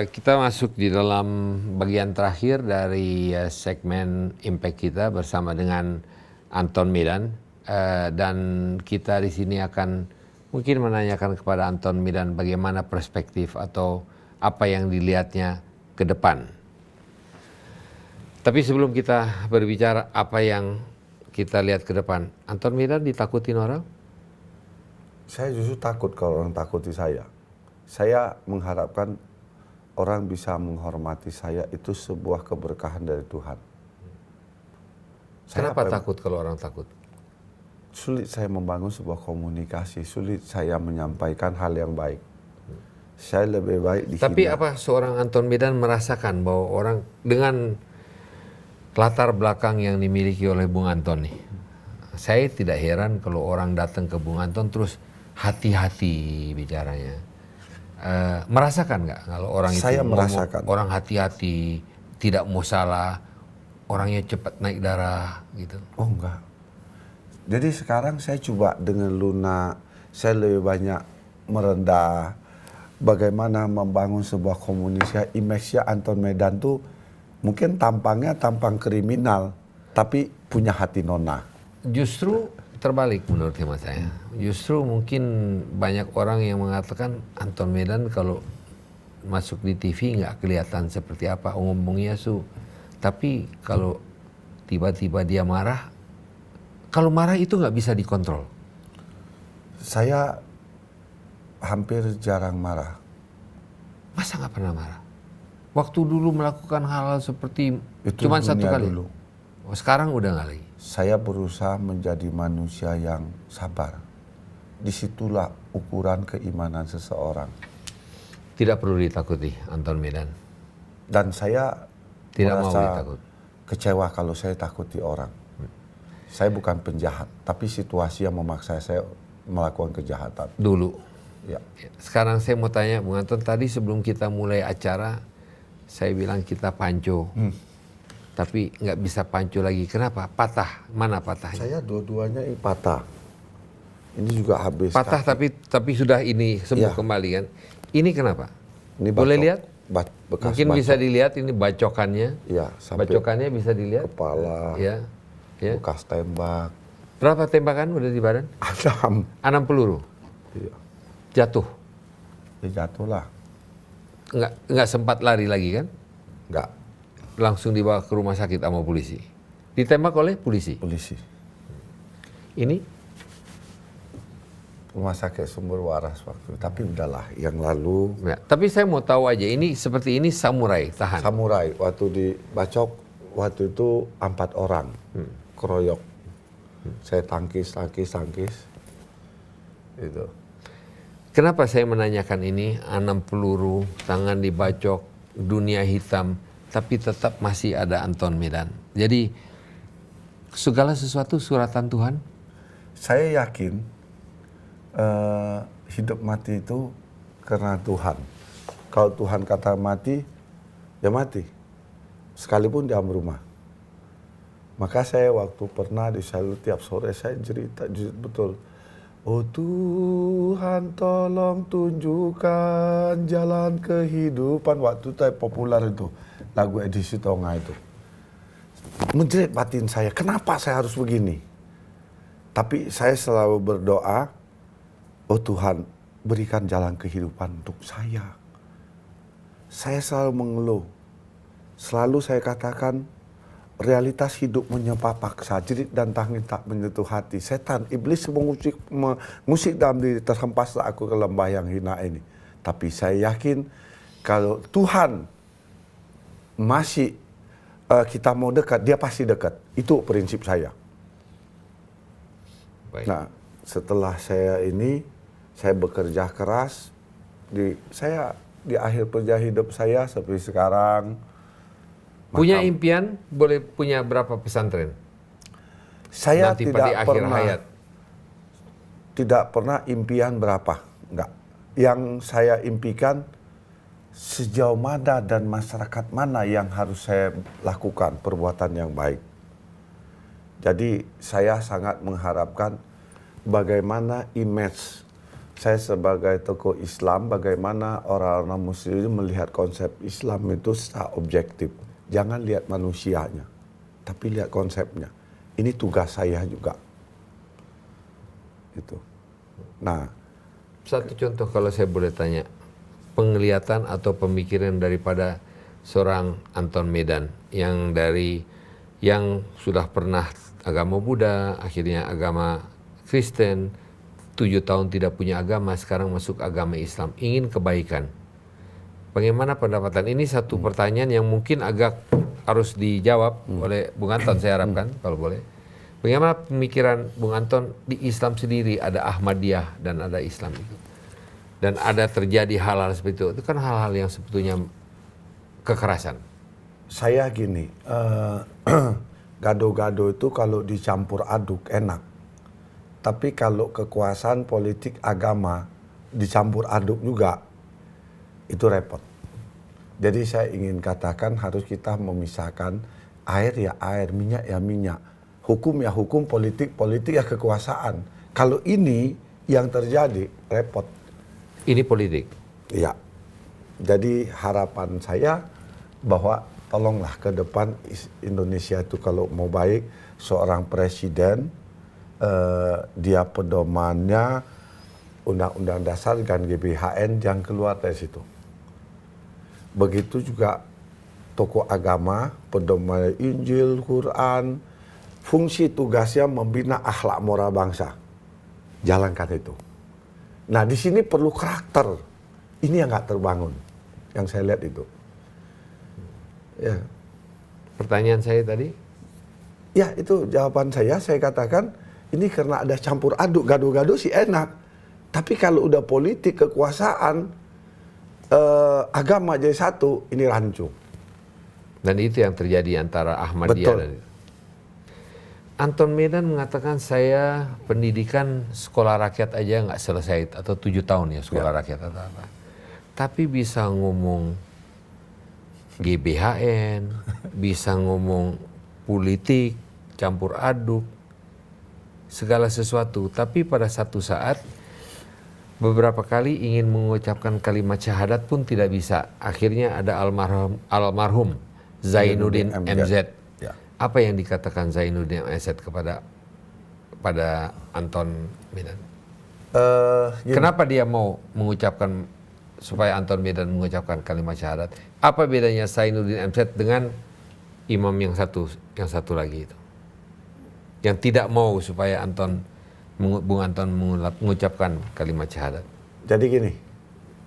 Kita masuk di dalam bagian terakhir dari segmen Impact kita bersama dengan Anton Medan. Dan kita di sini akan mungkin menanyakan kepada Anton Medan bagaimana perspektif atau apa yang dilihatnya ke depan. Tapi sebelum kita berbicara apa yang kita lihat ke depan, Anton Medan ditakutin orang? Saya justru takut kalau orang takuti saya. Saya mengharapkan orang bisa menghormati saya, itu sebuah keberkahan dari Tuhan. Kenapa takut kalau orang takut? Sulit saya membangun sebuah komunikasi, sulit saya menyampaikan hal yang baik. Saya lebih baik dihina. Tapi apa seorang Anton Medan merasakan bahwa orang dengan latar belakang yang dimiliki oleh Bung Anton nih, saya tidak heran kalau orang datang ke Bung Anton terus hati-hati bicaranya. Merasakan nggak kalau orang itu saya merasakan orang hati-hati, tidak mau salah, orangnya cepat naik darah gitu? Oh enggak. Jadi sekarang saya coba dengan lunak, saya lebih banyak merendah, bagaimana membangun sebuah komunikasi. Image-nya Anton Medan tuh mungkin tampangnya tampang kriminal, tapi punya hati nona. Justru terbalik menurut hemat saya. Justru mungkin banyak orang yang mengatakan Anton Medan kalau masuk di TV nggak kelihatan seperti apa ngomongnya su. Tapi kalau tiba-tiba dia marah, kalau marah itu nggak bisa dikontrol. Saya hampir jarang marah. Masa nggak pernah marah? Waktu dulu melakukan hal-hal seperti Itu cuma satu kali. dulu. Oh, sekarang udah nggak lagi. Saya berusaha menjadi manusia yang sabar. Disitulah ukuran keimanan seseorang. Tidak perlu ditakuti Anton Medan. Dan saya Tidak mau merasa ditakut. kecewa kalau saya takuti orang. Saya bukan penjahat, tapi situasi yang memaksa saya melakukan kejahatan. Dulu. Ya. Sekarang saya mau tanya Bung Anton, tadi sebelum kita mulai acara, saya bilang kita panco. Tapi nggak bisa panco lagi. Kenapa? Patah. Mana patahnya? Saya dua-duanya ini patah. Ini juga habis. Patah tapi sudah ini sembuh Ya. kembali kan. Ini kenapa? Ini Boleh bacok. lihat? Bekas Mungkin bacok. bisa dilihat ini bacokannya. Ya, sampai Bacokannya bisa dilihat. kepala, Ya. Ya. bekas tembak. Berapa tembakan udah di badan? 6. 6 peluru. Iya. Jatuh. Ya jatuhlah. Nggak sempat lari lagi kan? Enggak. Langsung dibawa ke rumah sakit sama polisi. Ditembak oleh polisi. Polisi. Ini Rumah sakit Sumber Waras waktu. Tapi udahlah, yang lalu. ya, tapi saya mau tahu aja, ini seperti ini samurai, tahan. Samurai, waktu dibacok, waktu itu 4 orang. Keroyok. Saya tangkis. Itu. Kenapa saya menanyakan ini, 6 peluru, tangan dibacok, dunia hitam, tapi tetap masih ada Anton Medan. Jadi, segala sesuatu suratan Tuhan? Saya yakin hidup mati itu karena Tuhan. Kalau Tuhan kata mati, ya mati. Sekalipun di dalam rumah. Maka saya waktu pernah di selalu tiap sore saya cerita betul. Oh Tuhan tolong tunjukkan jalan kehidupan. Waktu itu populer itu lagu Edi Sutonga itu. Menjerit batin saya, kenapa saya harus begini? Tapi saya selalu berdoa, oh Tuhan berikan jalan kehidupan untuk saya. Saya selalu mengeluh. Selalu saya katakan, realitas hidup menyepa paksa, jerit dan tangis tak menyentuh hati. Setan, iblis mengusik dalam diri, terhempaslah aku ke lembah yang hina ini. Tapi saya yakin kalau Tuhan masih kita mau dekat, dia pasti dekat. Itu prinsip saya. Baik. Nah, setelah saya bekerja keras, saya di akhir perjalanan hidup saya seperti sekarang. Punya impian, boleh punya berapa pesantren? Saya Nanti pada akhir hayat. Tidak pernah impian berapa, enggak. Yang saya impikan sejauh mana dan masyarakat mana yang harus saya lakukan perbuatan yang baik. Jadi saya sangat mengharapkan bagaimana image saya sebagai tokoh Islam, bagaimana orang-orang muslim melihat konsep Islam itu secara objektif. Jangan lihat manusianya, tapi lihat konsepnya. Ini tugas saya juga. Gitu. Nah, Satu contoh kalau saya boleh tanya, penglihatan atau pemikiran daripada seorang Anton Medan yang sudah pernah agama Buddha, akhirnya agama Kristen, 7 tahun tidak punya agama, sekarang masuk agama Islam, ingin kebaikan. Bagaimana pendapatan? Ini satu pertanyaan yang mungkin agak harus dijawab oleh Bung Anton, saya harapkan kalau boleh. Bagaimana pemikiran Bung Anton di Islam sendiri, ada Ahmadiyah dan ada Islam itu. Dan ada terjadi hal-hal seperti itu kan hal-hal yang sebetulnya kekerasan. saya gini, gado-gado itu kalau dicampur aduk enak. Tapi kalau kekuasaan politik agama dicampur aduk juga, itu repot. Jadi saya ingin katakan harus kita memisahkan air ya air, minyak ya minyak. Hukum ya hukum, politik ya kekuasaan. Kalau ini yang terjadi, repot. Ini politik. Ya. Jadi harapan saya bahwa tolonglah ke depan Indonesia itu kalau mau baik, seorang presiden, dia pedomannya Undang-Undang Dasar dan GBHN, jangan keluar dari situ. Begitu juga tokoh agama, pedoman Injil, Quran, fungsi tugasnya membina akhlak moral bangsa. Jalankan itu. Nah di sini perlu karakter. Ini yang nggak terbangun. Yang saya lihat itu. Ya. Pertanyaan saya tadi? Ya itu jawaban saya katakan ini karena ada campur aduk, gado-gado sih enak. Tapi kalau udah politik, kekuasaan, agama jadi satu, ini rancu. Dan itu yang terjadi antara Ahmadiyah Betul. dan Anton Medan mengatakan saya pendidikan sekolah rakyat aja nggak selesai atau 7 tahun ya sekolah rakyat atau apa. Tapi bisa ngomong GBHN, bisa ngomong politik, campur aduk, segala sesuatu. Tapi pada satu saat beberapa kali ingin mengucapkan kalimat syahadat pun tidak bisa. Akhirnya ada almarhum Zainuddin MZ. Ya. Apa yang dikatakan Zainuddin MZ kepada Anton Medan? Kenapa dia mau mengucapkan supaya Anton Medan mengucapkan kalimat syahadat? Apa bedanya Zainuddin MZ dengan imam yang satu lagi itu? Yang tidak mau supaya Bung Anton mengucapkan kalimat syahadat. Jadi gini,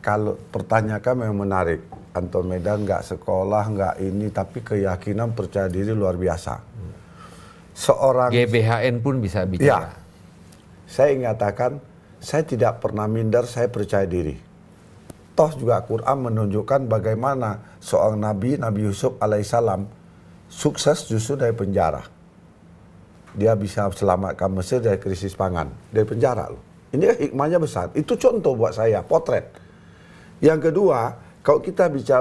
kalau pertanyaan memang menarik. Anton Medan nggak sekolah, nggak ini, tapi keyakinan percaya diri luar biasa. Seorang GBHN pun bisa bicara. Ya, saya ingin katakan, saya tidak pernah minder, saya percaya diri. Toh juga Quran menunjukkan bagaimana seorang Nabi Yusuf alaihissalam sukses justru dari penjara. Dia bisa selamatkan Mesir dari krisis pangan, dari penjara loh. Ini hikmahnya besar. Itu contoh buat saya, potret. Yang kedua, kalau kita bicara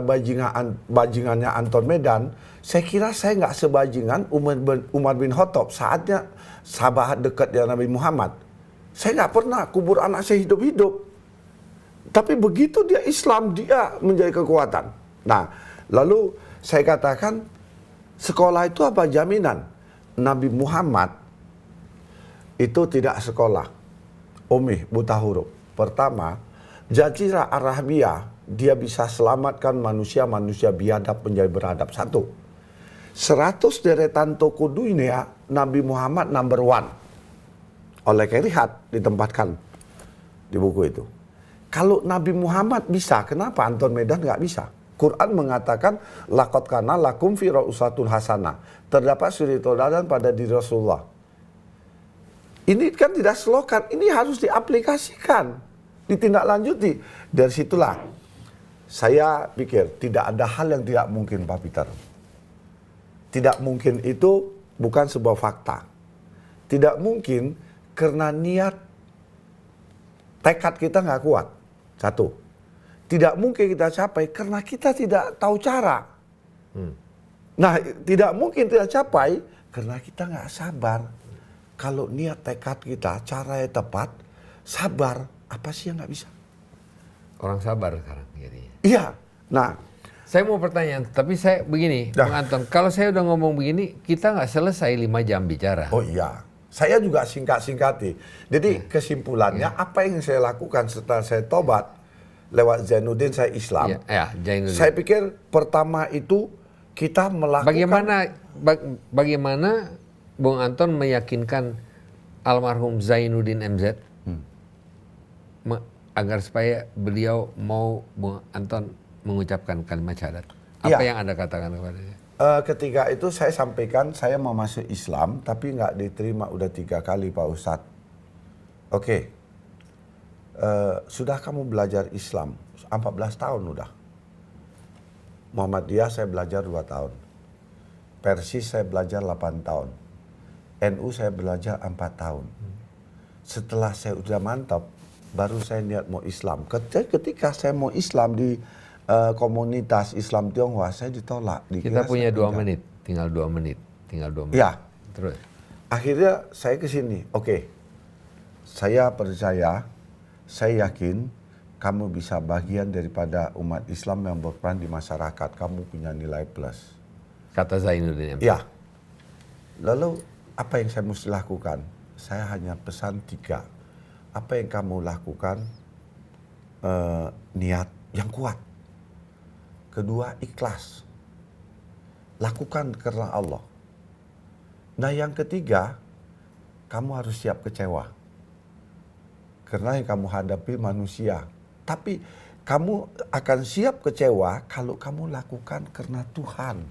bajingannya Anton Medan, saya kira saya nggak sebajingan Umar bin Khattab. Saatnya sahabat dekat dengan Nabi Muhammad. Saya nggak pernah kubur anak saya hidup-hidup. Tapi begitu dia Islam, dia menjadi kekuatan. Nah, lalu saya katakan, sekolah itu apa jaminan? Nabi Muhammad itu tidak sekolah. Ummih, buta huruf. Pertama, Jazirah Arabia, dia bisa selamatkan manusia biadab menjadi beradab. 1. 100 deretan toko dunia, Nabi Muhammad number 1. Oleh Kerihat ditempatkan di buku itu. Kalau Nabi Muhammad bisa, kenapa Anton Medan nggak bisa? Quran mengatakan, laqad kana lakum fi uswatun hasanah. Terdapat suri tauladan pada diri Rasulullah. Ini kan tidak slogan, ini harus diaplikasikan, ditindaklanjuti. Dari situlah saya pikir tidak ada hal yang tidak mungkin, Pak Peter. Tidak mungkin itu bukan sebuah fakta. Tidak mungkin karena niat, tekad kita nggak kuat. 1. Tidak mungkin kita capai karena kita tidak tahu cara. Nah, tidak mungkin kita capai karena kita nggak sabar. Kalau niat tekad kita, cara yang tepat, sabar, Apa sih yang nggak bisa? Orang sabar sekarang jadinya. Iya. Nah, Saya mau pertanyaan, tapi saya begini, Dah. Bung Anton, kalau saya udah ngomong begini, kita nggak selesai 5 jam bicara. oh iya. Saya juga singkat-singkati. Jadi kesimpulannya apa yang saya lakukan setelah saya tobat lewat Zainuddin saya Islam. Ya, Zainuddin. Saya pikir pertama itu kita melakukan Bagaimana Bung Anton meyakinkan almarhum Zainuddin MZ agar supaya beliau mau Bung Anton mengucapkan kalimat syahadat? Apa Iya. yang Anda katakan kepadanya? Ketika itu saya sampaikan saya mau masuk Islam tapi nggak diterima udah 3 kali Pak Ustadz. Oke. Sudah kamu belajar Islam 14 tahun udah. Muhammadiyah saya belajar 2 tahun. Persis saya belajar 8 tahun. NU saya belajar 4 tahun. Setelah saya udah mantap, baru saya niat mau Islam. Ketika saya mau Islam di komunitas Islam Tionghoa, saya ditolak. Kita punya 2 menit, tinggal 2 menit. Ya. Terus. Akhirnya saya ke sini. Oke. Saya percaya, saya yakin kamu bisa bagian daripada umat Islam yang berperan di masyarakat. Kamu punya nilai plus. Kata Zainuddin MZ. Ya. Lalu apa yang saya mesti lakukan? Saya hanya pesan 3. Apa yang kamu lakukan? Niat yang kuat. Kedua, ikhlas. Lakukan karena Allah. Nah yang ketiga, kamu harus siap kecewa. Karena yang kamu hadapi manusia. Tapi kamu akan siap kecewa kalau kamu lakukan karena Tuhan.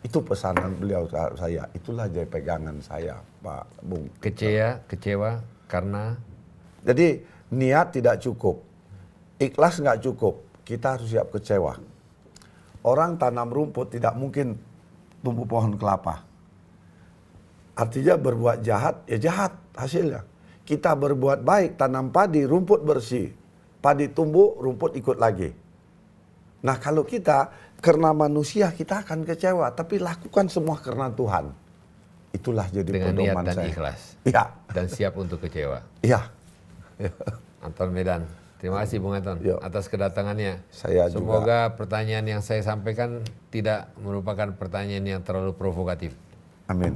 Itu pesanan beliau saya. Itulah jadi pegangan saya, Pak Bung. Kecewa karena Jadi niat tidak cukup. Ikhlas nggak cukup. Kita harus siap kecewa. Orang tanam rumput tidak mungkin tumbuh pohon kelapa. Artinya berbuat jahat, ya jahat hasilnya. Kita berbuat baik, tanam padi, rumput bersih. Padi tumbuh, rumput ikut lagi. Nah kalau kita karena manusia kita akan kecewa. Tapi lakukan semua karena Tuhan. Itulah jadi dengan niat pedoman dan saya. ikhlas. Iya. Dan siap untuk kecewa. Iya. Anton Medan. Terima kasih Bung Anton Yo. atas kedatangannya. Saya Semoga pertanyaan yang saya sampaikan tidak merupakan pertanyaan yang terlalu provokatif. Amin.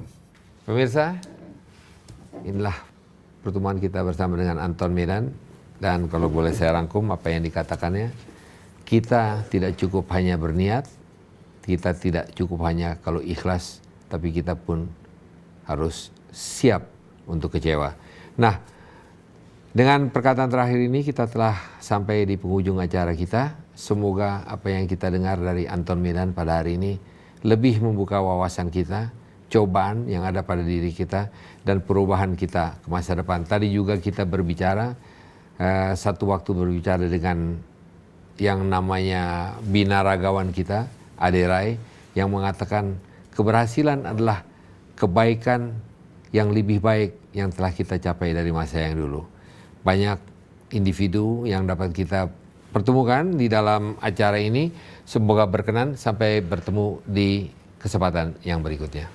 Pemirsa, inilah pertemuan kita bersama dengan Anton Medan. Dan kalau boleh saya rangkum apa yang dikatakannya, kita tidak cukup hanya berniat, kita tidak cukup hanya kalau ikhlas, tapi kita pun harus siap untuk kecewa. Nah, dengan perkataan terakhir ini kita telah sampai di penghujung acara kita. Semoga apa yang kita dengar dari Anton Medan pada hari ini lebih membuka wawasan kita, cobaan yang ada pada diri kita, dan perubahan kita ke masa depan. Tadi juga kita berbicara, satu waktu berbicara dengan yang namanya binaragawan kita, Ade Rai, yang mengatakan keberhasilan adalah kebaikan yang lebih baik yang telah kita capai dari masa yang dulu. Banyak individu yang dapat kita pertemukan di dalam acara ini. Semoga berkenan, sampai bertemu di kesempatan yang berikutnya.